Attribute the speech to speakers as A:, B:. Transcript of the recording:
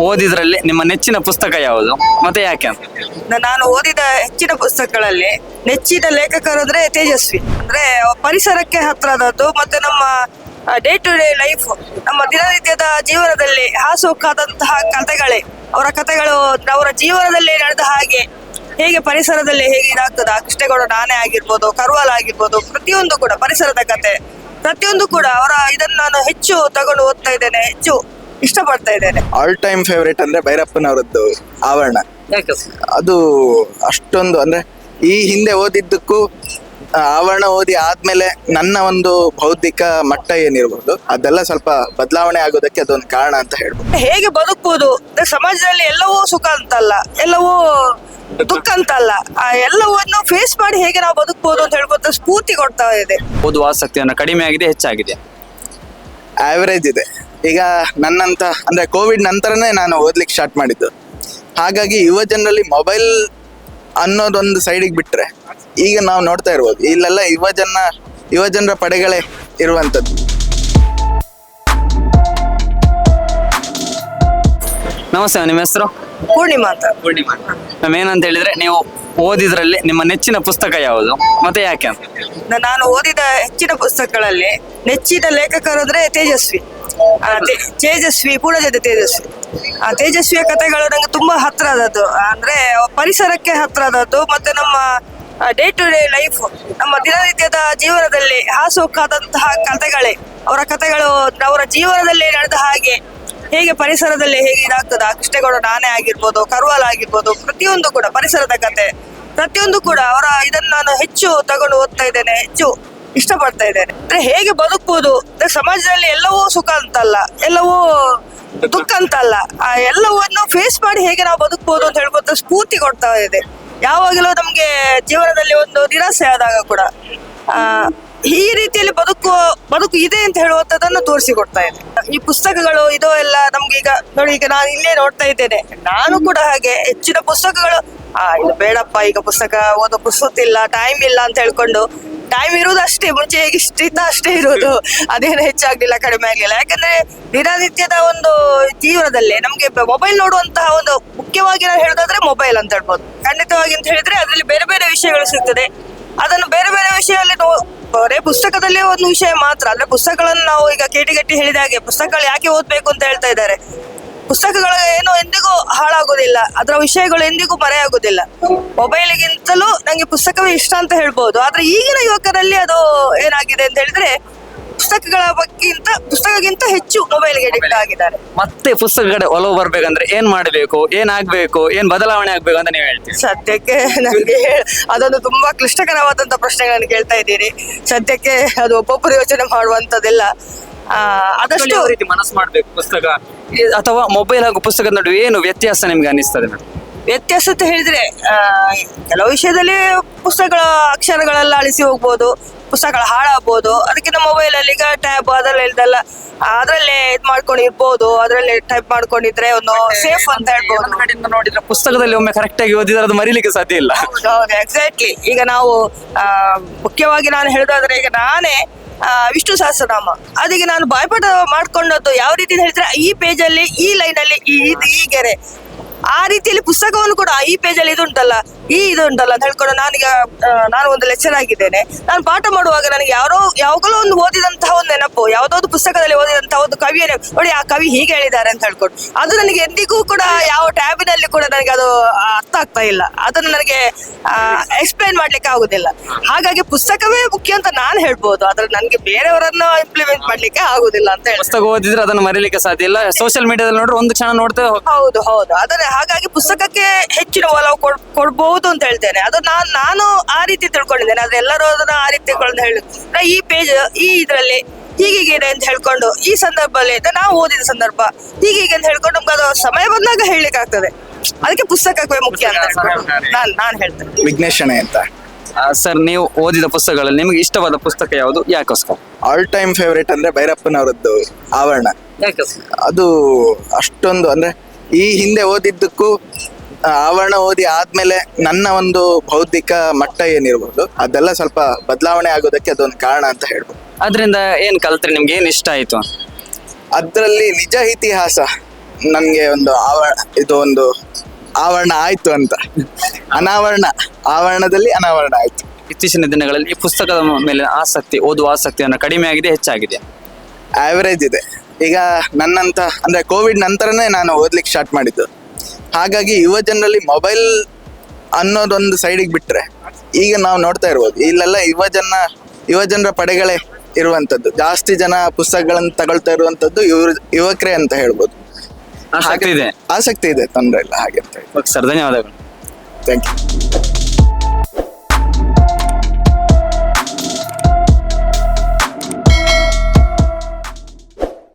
A: ಓದಿದ್ರಲ್ಲಿ ನಿಮ್ಮ ನೆಚ್ಚಿನ ಪುಸ್ತಕ ಯಾವುದು ಮತ್ತೆ ಯಾಕೆ ಅಂತ?
B: ನಾನು ಓದಿದ ಹೆಚ್ಚಿನ ಪುಸ್ತಕಗಳಲ್ಲಿ ನೆಚ್ಚಿನ ಲೇಖಕರು ಅಂದ್ರೆ ತೇಜಸ್ವಿ. ಅಂದ್ರೆ ಪರಿಸರಕ್ಕೆ ಹತ್ರದದ್ದು ಮತ್ತೆ ನಮ್ಮ ಡೇ ಟು ಡೇ ಲೈಫ್, ನಮ್ಮ ದಿನನಿತ್ಯದ ಜೀವನದಲ್ಲಿ ಹಾಸುಹೊಕ್ಕಾದಂತಹ ಕಥೆಗಳೇ ಅವರ ಕಥೆಗಳು. ಅವರ ಜೀವನದಲ್ಲಿ ನಡೆದ ಹಾಗೆ ಹೇಗೆ ಪರಿಸರದಲ್ಲಿ ಹೇಗೆ ಇದಾಗ್ತದ, ಕೃಷ್ಣೇಗೌಡ ನಾನೇ ಆಗಿರ್ಬೋದು, ಕರ್ವಾಲ್ ಆಗಿರ್ಬೋದು, ಪ್ರತಿಯೊಂದು ಕೂಡ ಪರಿಸರದ ಕತೆ, ಪ್ರತಿಯೊಂದು ಕೂಡ ಅವರ ಇದನ್ನು ನಾನು ಹೆಚ್ಚು ತಗೊಂಡು ಓದ್ತಾ ಇದ್ದೇನೆ, ಹೆಚ್ಚು ಇಷ್ಟಪಡ್ತಾ ಇದ್ದೇನೆ.
C: ಆಲ್ ಟೈಮ್ ಫೇವ್ರೇಟ್ ಅಂದ್ರೆ ಭೈರಪ್ಪನವರದ್ದು ಆವರಣ.
A: ಯಾಕೆ?
C: ಅದು ಅಷ್ಟೊಂದು ಅಂದ್ರೆ ಈ ಹಿಂದೆ ಓದಿದ್ದಕ್ಕೂ ಆವರಣ ಓದಿ ಆದ್ಮೇಲೆ ನನ್ನ ಒಂದು ಬೌದ್ಧಿಕ ಮಟ್ಟ ಏನಿರ್ಬೋದು ಅದೆಲ್ಲ ಸ್ವಲ್ಪ ಬದಲಾವಣೆ ಆಗೋದಕ್ಕೆ ಅದೊಂದು ಕಾರಣ ಅಂತ ಹೇಳ್ಬೋದು.
B: ಹೇಗೆ ಬದುಕಬಹುದು ಸಮಾಜದಲ್ಲಿ, ಎಲ್ಲವೂ ಸುಖ ಅಂತಲ್ಲ, ಎಲ್ಲವೂ ದುಃಖ ಅಂತಲ್ಲ, ಆ ಎಲ್ಲವನ್ನು ಫೇಸ್ ಮಾಡಿ ಹೇಗೆ ನಾವು ಬದುಕಬಹುದು ಅಂತ ಹೇಳ್ಬೋದು ಸ್ಫೂರ್ತಿ ಕೊಡ್ತಾ ಇದೆ.
A: ಓದುವ ಆಸಕ್ತಿಯನ್ನು ಕಡಿಮೆ ಆಗಿದೆ ಹೆಚ್ಚಾಗಿದೆ?
C: ಆವರೇಜ್ ಇದೆ. ಈಗ ನನ್ನಂತ ಅಂದ್ರೆ ಕೋವಿಡ್ ನಂತರನೇ ನಾನು ಓದ್ಲಿಕ್ಕೆ ಸ್ಟಾರ್ಟ್ ಮಾಡಿದ್ದು. ಹಾಗಾಗಿ ಯುವ ಜನರಲ್ಲಿ ಮೊಬೈಲ್ ಅನ್ನೋದೊಂದು ಸೈಡಿಗೆ ಬಿಟ್ರೆ ಈಗ ನಾವು ನೋಡ್ತಾ ಇರ್ಬೋದು ಇಲ್ಲೆಲ್ಲ ಯುವ ಜನರ ಪಡೆಗಳೇ ಇರುವಂಥದ್ದು.
A: ನಮಸ್ತೆ, ನಿಮ್ಮ ಹೆಸರು?
B: ಪೂರ್ಣಿಮಾ ಅಂತ.
A: ಮ್ಯಾಮ್, ಏನಂತ ಹೇಳಿದ್ರೆ ನೀವು ಓದಿದ್ರಲ್ಲಿ ನಿಮ್ಮ ನೆಚ್ಚಿನ ಪುಸ್ತಕ ಯಾವುದು ಮತ್ತೆ ಯಾಕೆ ಅಂತ?
B: ನಾನು ಓದಿದ ಹೆಚ್ಚಿನ ಪುಸ್ತಕಗಳಲ್ಲಿ ನೆಚ್ಚಿನ ಲೇಖಕರು ಅಂದ್ರೆ ತೇಜಸ್ವಿ. ತೇಜಸ್ವಿ ಪೂರ್ಣಚಂದ್ರ ತೇಜಸ್ವಿ. ಆ ತೇಜಸ್ವಿಯ ಕಥೆಗಳು ನಂಗೆ ತುಂಬಾ ಹತ್ರದದ್ದು, ಅಂದ್ರೆ ಪರಿಸರಕ್ಕೆ ಹತ್ರದದ್ದು ಮತ್ತೆ ನಮ್ಮ ಡೇ ಟು ಡೇ ಲೈಫ್, ನಮ್ಮ ದಿನನಿತ್ಯದ ಜೀವನದಲ್ಲಿ ಹಾಸುಹೊಕ್ಕಾದಂತಹ ಕಥೆಗಳೇ ಅವರ ಕಥೆಗಳು. ಅವರ ಜೀವನದಲ್ಲಿ ನಡೆದ ಹಾಗೆ ಹೇಗೆ ಪರಿಸರದಲ್ಲಿ ಹೇಗೆ ಇದಾಗ್ತದ, ಕೃಷ್ಣೇಗೌಡ ನಾನೇ ಆಗಿರ್ಬೋದು, ಕರ್ವಾಲ್ ಆಗಿರ್ಬೋದು, ಪ್ರತಿಯೊಂದು ಕೂಡ ಪರಿಸರದ ಕತೆ, ಪ್ರತಿಯೊಂದು ಕೂಡ ಅವರ ಇದನ್ನು ನಾನು ಹೆಚ್ಚು ತಗೊಂಡು ಓದ್ತಾ ಇದ್ದೇನೆ, ಹೆಚ್ಚು ಇಷ್ಟಪಡ್ತಾ ಇದ್ದೇನೆ. ಅಂದ್ರೆ ಹೇಗೆ ಬದುಕಬಹುದು ಸಮಾಜದಲ್ಲಿ, ಎಲ್ಲವೂ ಸುಖ ಅಂತಲ್ಲ, ಎಲ್ಲವೂ ದುಃಖ ಅಂತಲ್ಲ, ಆ ಎಲ್ಲವನ್ನು ಫೇಸ್ ಮಾಡಿ ಹೇಗೆ ನಾವು ಬದುಕಬಹುದು ಅಂತ ಹೇಳ್ಬೋದು ಸ್ಫೂರ್ತಿ ಕೊಡ್ತಾ ಇದೆ. ಯಾವಾಗಲೂ ನಮ್ಗೆ ಜೀವನದಲ್ಲಿ ಒಂದು ನಿರಾಸೆ ಆದಾಗ ಕೂಡ ಈ ರೀತಿಯಲ್ಲಿ ಬದುಕು ಇದೆ ಅಂತ ಹೇಳುವಂತದನ್ನು ತೋರಿಸಿಕೊಡ್ತಾ ಇದೆ ಈ ಪುಸ್ತಕಗಳು. ಇದು ಎಲ್ಲ ನಮ್ಗೆ ಈಗ ನೋಡಿ, ಈಗ ನಾನು ಇಲ್ಲೇ ನೋಡ್ತಾ ಇದ್ದೇನೆ, ನಾನು ಕೂಡ ಹಾಗೆ ಹೆಚ್ಚಿನ ಪುಸ್ತಕಗಳು ಇದು ಬೇಡಪ್ಪ, ಈಗ ಪುಸ್ತಕ ಓದೋ ಪುಸ್ತಕ ಟೈಮ್ ಇಲ್ಲ ಅಂತ ಹೇಳ್ಕೊಂಡು, ಟೈಮ್ ಇರುವುದು ಅಷ್ಟೇ, ಮುಂಚೆ ಹೇಗೆ ಇಷ್ಟಿದ್ದ ಅಷ್ಟೇ ಇರುವುದು, ಅದೇನು ಹೆಚ್ಚಾಗ್ಲಿಲ್ಲ ಕಡಿಮೆ ಆಗ್ಲಿಲ್ಲ. ಯಾಕಂದ್ರೆ ದಿನನಿತ್ಯದ ಒಂದು ಜೀವನದಲ್ಲಿ ನಮ್ಗೆ ಮೊಬೈಲ್ ನೋಡುವಂತಹ ಒಂದು ಮುಖ್ಯವಾಗಿ ನಾವು ಹೇಳೋದಾದ್ರೆ ಮೊಬೈಲ್ ಅಂತ ಹೇಳ್ಬೋದು. ಖಂಡಿತವಾಗಿ ಅಂತ ಹೇಳಿದ್ರೆ ಅದರಲ್ಲಿ ಬೇರೆ ಬೇರೆ ವಿಷಯಗಳು ಸಿಗ್ತದೆ. ಅದನ್ನು ಬೇರೆ ಬೇರೆ ವಿಷಯದಲ್ಲಿ ಬರೇ ಪುಸ್ತಕದಲ್ಲಿ ಒಂದು ವಿಷಯ ಮಾತ್ರ, ಅಂದ್ರೆ ಪುಸ್ತಕಗಳನ್ನು ನಾವು ಈಗ ಕೇಟಿಗಟ್ಟಿ ಹೇಳಿದ ಹಾಗೆ ಪುಸ್ತಕಗಳು ಯಾಕೆ ಓದ್ಬೇಕು ಅಂತ ಹೇಳ್ತಾ ಇದ್ದಾರೆ. ಪುಸ್ತಕಗಳು ಏನು ಎಂದಿಗೂ ಹಾಳಾಗೋದಿಲ್ಲ, ಅದರ ವಿಷಯಗಳು ಎಂದಿಗೂ ಮರೆಯಾಗೋದಿಲ್ಲ. ಮೊಬೈಲ್ಗಿಂತಲೂ ನಂಗೆ ಪುಸ್ತಕವೇ ಇಷ್ಟ ಅಂತ ಹೇಳ್ಬೋದು. ಆದ್ರೆ ಈಗಿನ ಯುವಕರಲ್ಲಿ ಅದು ಏನಾಗಿದೆ ಅಂತ ಹೇಳಿದ್ರೆ ಪುಸ್ತಕಕ್ಕಿಂತ ಹೆಚ್ಚು ಮೊಬೈಲ್ಗೆ ಅಡಿಕ್ಟ್ ಆಗಿದ್ದಾರೆ.
A: ಮತ್ತೆ ಪುಸ್ತಕಗಳ ಒಲವು ಬರ್ಬೇಕಂದ್ರೆ ಏನ್ ಮಾಡ್ಬೇಕು, ಏನಾಗ್ಬೇಕು, ಏನ್ ಬದಲಾವಣೆ ಆಗ್ಬೇಕು ಅಂತ ನೀವು ಹೇಳ್ತೀವಿ?
B: ಸದ್ಯಕ್ಕೆ ನನಗೆ ಅದೊಂದು ತುಂಬಾ ಕ್ಲಿಷ್ಟಕರವಾದಂತ ಪ್ರಶ್ನೆಗಳನ್ನು ಕೇಳ್ತಾ ಇದ್ದೀರಿ. ಸದ್ಯಕ್ಕೆ ಅದು ಒಬ್ಬೊಬ್ಬರು ಯೋಚನೆ ಮಾಡುವಂತದ್ದೆಲ್ಲ. ಆದಷ್ಟು
A: ರೀತಿ ಮನಸ್ಸು ಮಾಡ್ಬೇಕು ಪುಸ್ತಕ ಅಥವಾ ಮೊಬೈಲ್ ಹಾಗೂ ಪುಸ್ತಕದ ನಡುವೆ ಏನು ವ್ಯತ್ಯಾಸ ನಿಮ್ಗೆ ಅನಿಸ್ತದೆ?
B: ವ್ಯತ್ಯಾಸ ಅಂತ ಹೇಳಿದ್ರೆ ಕೆಲವು ವಿಷಯದಲ್ಲಿ ಪುಸ್ತಕಗಳ ಅಕ್ಷರಗಳೆಲ್ಲ ಅಳಿಸಿ ಹೋಗ್ಬೋದು, ಪುಸ್ತಕಗಳು ಹಾಳಾಗ್ಬೋದು. ಅದಕ್ಕಿಂತ ಮೊಬೈಲ್ ಅಲ್ಲಿ ಈಗ ಟ್ಯಾಬ್ ಅದ್ರಲ್ಲೇ ಇದ್ ಮಾಡ್ಕೊಂಡಿರ್ಬೋದು, ಅದ್ರಲ್ಲೇ ಟೈಪ್ ಮಾಡ್ಕೊಂಡಿದ್ರೆ ಒಂದು ಸೇಫ್ ಅಂತ ಹೇಳ್ಬೋದು.
A: ಕಡೆಯಿಂದ ನೋಡಿದ್ರೆ ಪುಸ್ತಕದಲ್ಲಿ ಒಮ್ಮೆ ಕರೆಕ್ಟ್ ಆಗಿ ಓದಿದ್ರೆ ಅದು ಮರೀಲಿಕ್ಕೆ ಸಾಧ್ಯ ಇಲ್ಲ.
B: ಹೌದು, ಎಕ್ಸಾಕ್ಟ್ಲಿ. ಈಗ ನಾವು ಮುಖ್ಯವಾಗಿ ನಾನು ಹೇಳೋದಾದ್ರೆ, ಈಗ ನಾನೇ ವಿಷ್ಣು ಸಹಸ್ರನಾಮ ಅದಕ್ಕೆ ನಾನು ಬಾಯ್ಪಾಠ ಮಾಡ್ಕೊಂಡದ್ದು ಯಾವ ರೀತಿ ಅಂತ ಹೇಳಿದ್ರೆ, ಈ ಪೇಜಲ್ಲಿ ಈ ಲೈನ್ ಅಲ್ಲಿ ಈ ಗೆರೆ, ಆ ರೀತಿಯಲ್ಲಿ ಪುಸ್ತಕವನ್ನು ಕೂಡ ಈ ಪೇಜಲ್ಲಿ ಇದು ಉಂಟಲ್ಲ ಅಂತ ಹೇಳ್ಕೊಂಡು ನಾನು ಒಂದು ಲೆಕ್ಚರ್ ಆಗಿದ್ದೇನೆ. ನಾನು ಪಾಠ ಮಾಡುವಾಗ ನನಗೆ ಯಾವಾಗಲೂ ಒಂದು ಓದಿದಂತಹ ಒಂದು ನೆನಪು, ಯಾವುದಾದ್ರು ಪುಸ್ತಕದಲ್ಲಿ ಓದಿದಂತಹ ಒಂದು ಕವಿಯ ನೋಡಿ, ಆ ಕವಿ ಹೀಗೆ ಹೇಳಿದ್ದಾರೆ ಅಂತ ಹೇಳ್ಕೊಂಡು, ಅದು ನನಗೆ ಎಂದಿಗೂ ಕೂಡ ಯಾವ ಟ್ಯಾಬಿನಲ್ಲಿ ಕೂಡ ನನಗೆ ಅದು ಅರ್ಥ ಆಗ್ತಾ ಇಲ್ಲ, ಅದನ್ನು ನನಗೆ ಎಕ್ಸ್ಪ್ಲೈನ್ ಮಾಡ್ಲಿಕ್ಕೆ ಆಗುದಿಲ್ಲ. ಹಾಗಾಗಿ ಪುಸ್ತಕವೇ ಮುಖ್ಯ ಅಂತ ನಾನು ಹೇಳ್ಬೋದು, ಆದ್ರೆ ನನಗೆ ಬೇರೆಯವರನ್ನ ಇಂಪ್ಲಿಮೆಂಟ್ ಮಾಡ್ಲಿಕ್ಕೆ ಆಗುದಿಲ್ಲ ಅಂತ ಹೇಳಿ.
A: ಪುಸ್ತಕ ಓದಿದ್ರೆ ಅದನ್ನು ಮರೀಲಿಕ್ಕೆ ಸಾಧ್ಯ ಇಲ್ಲ. ಸೋಷಿಯಲ್ ಮೀಡಿಯಾದಲ್ಲಿ ನೋಡ್ರೆ ಒಂದು ಕ್ಷಣ ನೋಡ್ತೇವೆ.
B: ಹೌದು, ಅದನ್ನ ಹಾಗಾಗಿ ಪುಸ್ತಕಕ್ಕೆ ಹೆಚ್ಚಿನ ಒಲವು ಕೊಡ್ಬಹುದು ಅಂತ ಹೇಳ್ತೇನೆ. ಅದು ನಾನು ಆ ರೀತಿ ತಿಳ್ಕೊಂಡಿದ್ದೇನೆ. ಆದ್ರೆ ಎಲ್ಲರೂ ಅದನ್ನ ಆ ರೀತಿ ತಿಳ್ಕೊಂಡು ಹೇಳಿ, ಈ ಪೇಜ್ ಈ ಇದ್ರಲ್ಲಿ ಹೀಗಿದೆ ಅಂತ ಹೇಳ್ಕೊಂಡು, ಈ ಸಂದರ್ಭದಲ್ಲಿ ನಾವು ಓದಿದ ಸಂದರ್ಭ ಹೀಗೆ ಅಂತ ಹೇಳ್ಕೊಂಡು ನಮ್ಗೆ ಅದು ಸಮಯ ಬಂದಾಗ ಹೇಳಲಿಕ್ಕೆ ಆಗ್ತದೆ. ಅದಕ್ಕೆ ಪುಸ್ತಕಕ್ಕೆ ಮುಖ್ಯ ಅಂತ ನಾನು ಹೇಳ್ತೇನೆ.
C: ವಿಘ್ನೇಶಣೆ ಅಂತ.
A: ಸರ್, ನೀವು ಓದಿದ ಪುಸ್ತಕಗಳಲ್ಲಿ ನಿಮಗೆ ಇಷ್ಟವಾದ ಪುಸ್ತಕ ಯಾವುದು, ಯಾಕೋಸ್ಕರ?
C: ಆಲ್ ಟೈಮ್ ಫೇವ್ರೇಟ್ ಅಂದ್ರೆ ಭೈರಪ್ಪನವರದ್ದು ಆವರಣ. ಅದು ಅಷ್ಟೊಂದು ಅಂದ್ರೆ ಈ ಹಿಂದೆ ಓದಿದ್ದಕ್ಕೂ ಆವರಣ ಓದಿ ಆದ್ಮೇಲೆ ನನ್ನ ಒಂದು ಬೌದ್ಧಿಕ ಮಟ್ಟ ಏನಿರ್ಬೋದು ಅದೆಲ್ಲ ಸ್ವಲ್ಪ ಬದಲಾವಣೆ ಆಗೋದಕ್ಕೆ ಅದೊಂದು ಕಾರಣ ಅಂತ ಹೇಳ್ಬೋದು.
A: ಅದರಿಂದ ಏನ್ ಕಲ್ತ್ರಿ, ನಿಮ್ಗೆ ಏನ್ ಇಷ್ಟ ಆಯ್ತು?
C: ಅದರಲ್ಲಿ ನಿಜ ಇತಿಹಾಸ ನನಗೆ ಒಂದು ಇದು ಒಂದು ಆವರಣ ಆಯ್ತು ಅಂತ. ಆವರಣದಲ್ಲಿ ಅನಾವರಣ ಆಯ್ತು.
A: ಇತ್ತೀಚಿನ ದಿನಗಳಲ್ಲಿ ಈ ಪುಸ್ತಕದ ಮೇಲೆ ಆಸಕ್ತಿ, ಓದುವ ಆಸಕ್ತಿ ಅನ್ನೋ ಕಡಿಮೆ ಆಗಿದೆ, ಹೆಚ್ಚಾಗಿದೆ?
C: ಆವರೇಜ್ ಇದೆ. ಈಗ ನನ್ನಂತ ಅಂದ್ರೆ ಕೋವಿಡ್ ನಂತರನೇ ನಾನು ಓದ್ಲಿಕ್ಕೆ ಸ್ಟಾರ್ಟ್ ಮಾಡಿದ್ದು. ಹಾಗಾಗಿ ಯುವ ಜನರಲ್ಲಿ ಮೊಬೈಲ್ ಅನ್ನೋದೊಂದು ಸೈಡಿಗೆ ಬಿಟ್ರೆ ಈಗ ನಾವು ನೋಡ್ತಾ ಇರ್ಬೋದು, ಇಲ್ಲೆಲ್ಲ ಯುವ ಜನರ ಪಡೆಗಳೇ ಇರುವಂತದ್ದು. ಜಾಸ್ತಿ ಜನ ಪುಸ್ತಕಗಳನ್ನು ತಗೊಳ್ತಾ ಇರುವಂತದ್ದು ಯುವಕರೇ ಅಂತ ಹೇಳ್ಬೋದು.
A: ಆಸಕ್ತಿ ಇದೆ.
C: ಆಸಕ್ತಿ ಇದೆ, ತೊಂದರೆ ಇಲ್ಲ. ಹಾಗೆ
A: ಓಕೆ ಸರ್, ಧನ್ಯವಾದಗಳು.
C: Thank you.